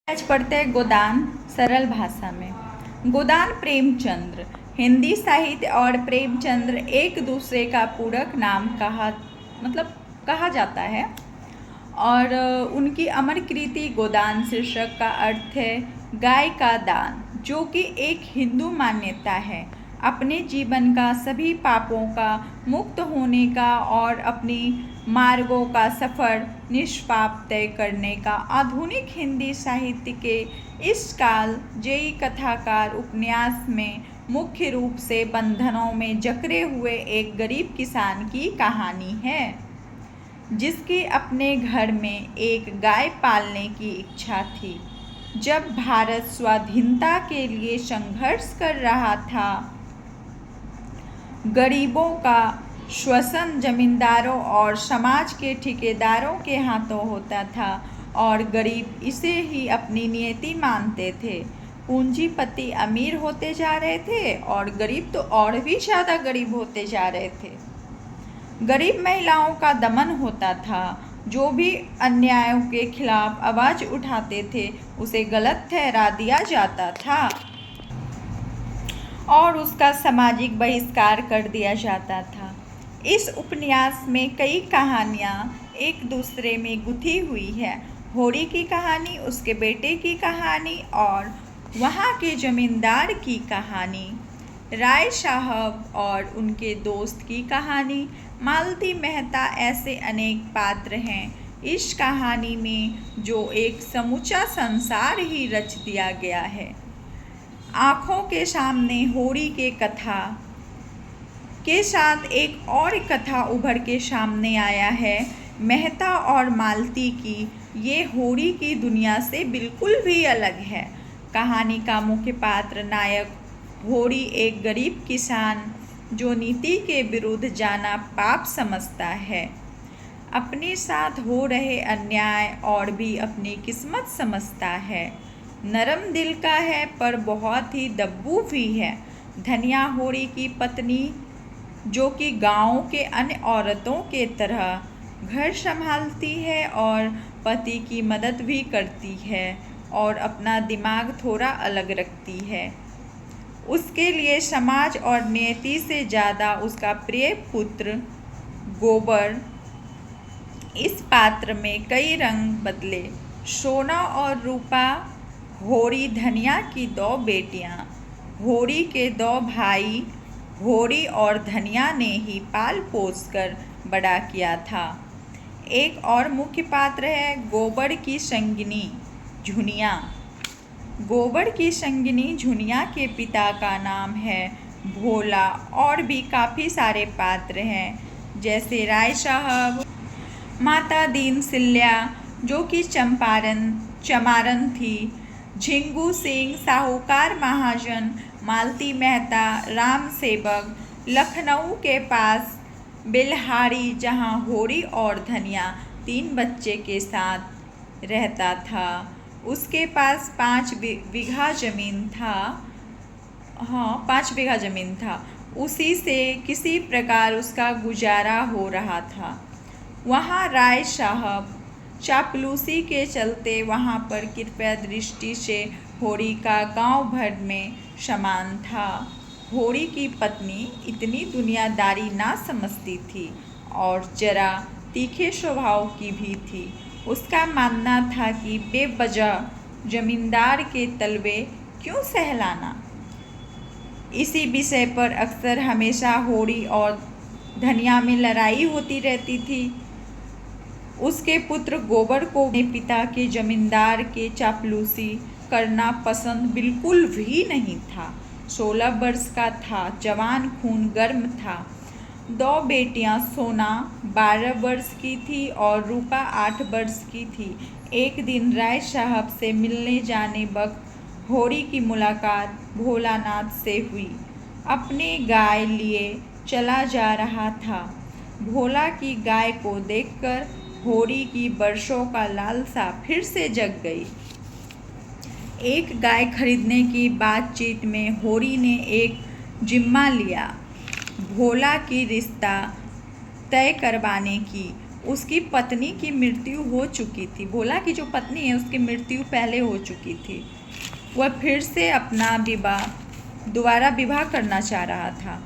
आज पढ़ते हैं गोदान सरल भाषा में। गोदान प्रेमचंद्र। हिंदी साहित्य और प्रेमचंद्र एक दूसरे का पूरक नाम कहा जाता है और उनकी अमर कृति गोदान शीर्षक का अर्थ है गाय का दान, जो कि एक हिंदू मान्यता है। अपने जीवन का सभी पापों का मुक्त होने का और अपनी मार्गों का सफ़र निष्पाप तय करने का आधुनिक हिंदी साहित्य के इस काल जयी कथाकार उपन्यास में मुख्य रूप से बंधनों में जकड़े हुए एक गरीब किसान की कहानी है, जिसकी अपने घर में एक गाय पालने की इच्छा थी। जब भारत स्वाधीनता के लिए संघर्ष कर रहा था, गरीबों का शोषण जमींदारों और समाज के ठेकेदारों के हाथों होता था और गरीब इसे ही अपनी नियति मानते थे। पूंजीपति अमीर होते जा रहे थे और गरीब तो और भी ज़्यादा गरीब होते जा रहे थे। गरीब महिलाओं का दमन होता था। जो भी अन्यायों के खिलाफ आवाज़ उठाते थे उसे गलत ठहरा दिया जाता था और उसका सामाजिक बहिष्कार कर दिया जाता था। इस उपन्यास में कई कहानियाँ एक दूसरे में गुथी हुई है। होरी की कहानी, उसके बेटे की कहानी और वहाँ के जमींदार की कहानी, राय साहब और उनके दोस्त की कहानी, मालती मेहता, ऐसे अनेक पात्र हैं इस कहानी में जो एक समूचा संसार ही रच दिया गया है। आँखों के सामने होरी के कथा के साथ एक और कथा उभर के सामने आया है, मेहता और मालती की। ये होरी की दुनिया से बिल्कुल भी अलग है। कहानी का मुख्य पात्र नायक होरी एक गरीब किसान जो नीति के विरुद्ध जाना पाप समझता है, अपने साथ हो रहे अन्याय और भी अपनी किस्मत समझता है। नरम दिल का है पर बहुत ही दब्बू भी है। धनिया होरी की पत्नी, जो कि गाँव के अन्य औरतों के तरह घर संभालती है और पति की मदद भी करती है और अपना दिमाग थोड़ा अलग रखती है। उसके लिए समाज और नियति से ज़्यादा उसका प्रिय पुत्र गोबर। इस पात्र में कई रंग बदले। सोना और रूपा होरी धनिया की दो बेटियां, होरी के दो भाई होरी और धनिया ने ही पाल पोस कर बड़ा किया था। एक और मुख्य पात्र है गोबर की संगिनी झुनिया। गोबर की संगिनी झुनिया के पिता का नाम है भोला। और भी काफ़ी सारे पात्र हैं, जैसे राय साहब, माता दीन सिल्या जो कि चमारन थी, झिंगू सिंह साहूकार महाजन, मालती मेहता राम सेवक, लखनऊ के पास बेलहारी जहां होरी और धनिया 3 बच्चे के साथ रहता था। उसके पास 5 बीघा ज़मीन था। 5 बीघा ज़मीन था। उसी से किसी प्रकार उसका गुजारा हो रहा था। वहाँ राय साहब चापलूसी के चलते वहाँ पर कृपया दृष्टि से होरी का गांव भर में समान था। होरी की पत्नी इतनी दुनियादारी ना समझती थी और जरा तीखे स्वभाव की भी थी। उसका मानना था कि बेवजह जमींदार के तलवे क्यों सहलाना। इसी विषय पर अक्सर हमेशा होरी और धनिया में लड़ाई होती रहती थी। उसके पुत्र गोबर को अपने पिता के जमींदार के चापलूसी करना पसंद बिल्कुल भी नहीं था। 16 वर्ष का था, जवान, खून गर्म था। 2 बेटियां, सोना 12 वर्ष की थी और रूपा 8 वर्ष की थी। एक दिन राय साहब से मिलने जाने वक्त होरी की मुलाकात भोलानाथ से हुई। अपने गाय लिए चला जा रहा था। भोला की गाय को देखकर होरी की वर्षों का लालसा फिर से जग गई। एक गाय खरीदने की बातचीत में होरी ने एक जिम्मा लिया, भोला की रिश्ता तय करवाने की। उसकी पत्नी की मृत्यु हो चुकी थी। भोला की जो पत्नी है उसकी मृत्यु पहले हो चुकी थी। वह फिर से अपना दोबारा विवाह करना चाह रहा था।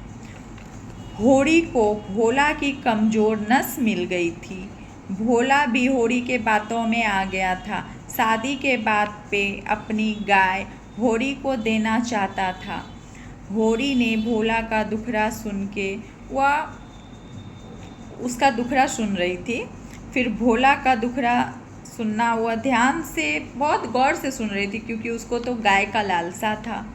होरी को भोला की कमज़ोर नस मिल गई थी। भोला भी होरी के बातों में आ गया था। शादी के बाद पे अपनी गाय होरी को देना चाहता था। होरी ने भोला का दुखड़ा सुन के वह उसका दुखड़ा सुन रही थी। फिर भोला का दुखड़ा सुनना वह ध्यान से बहुत गौर से सुन रही थी, क्योंकि उसको तो गाय का लालसा था।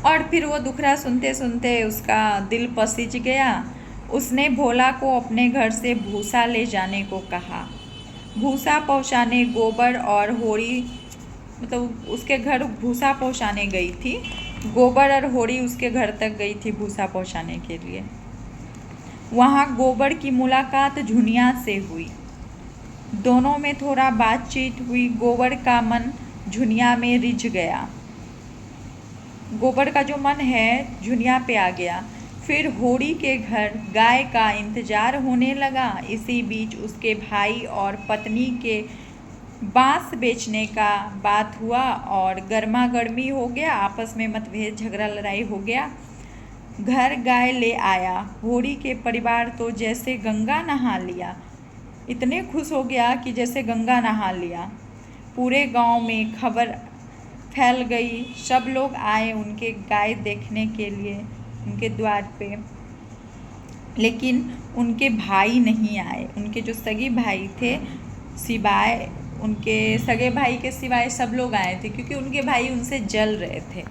और फिर वो दुखड़ा सुनते सुनते उसका दिल पसीज गया। उसने भोला को अपने घर से भूसा ले जाने को कहा। भूसा पहुँचाने गोबर और होरी मतलब उसके घर भूसा पहुँचाने गई थी। गोबर और होरी उसके घर तक गई थी भूसा पहुँचाने के लिए। वहाँ गोबर की मुलाकात झुनिया से हुई। दोनों में थोड़ा बातचीत हुई। गोबर का मन झुनिया में रिझ गया। गोबर का जो मन है झुनिया पे आ गया। फिर होरी के घर गाय का इंतजार होने लगा। इसी बीच उसके भाई और पत्नी के बांस बेचने का बात हुआ और गर्मा गर्मी हो गया। आपस में मतभेद झगड़ा लड़ाई हो गया। घर गाय ले आया। होरी के परिवार तो जैसे गंगा नहा लिया, इतने खुश हो गया कि जैसे गंगा नहा लिया। पूरे गांव में खबर फैल गई। सब लोग आए उनके गाय देखने के लिए उनके द्वार पे, लेकिन उनके भाई नहीं आए। उनके जो सगे भाई थे सिवाय उनके सगे भाई के सिवाय सब लोग आए थे, क्योंकि उनके भाई उनसे जल रहे थे।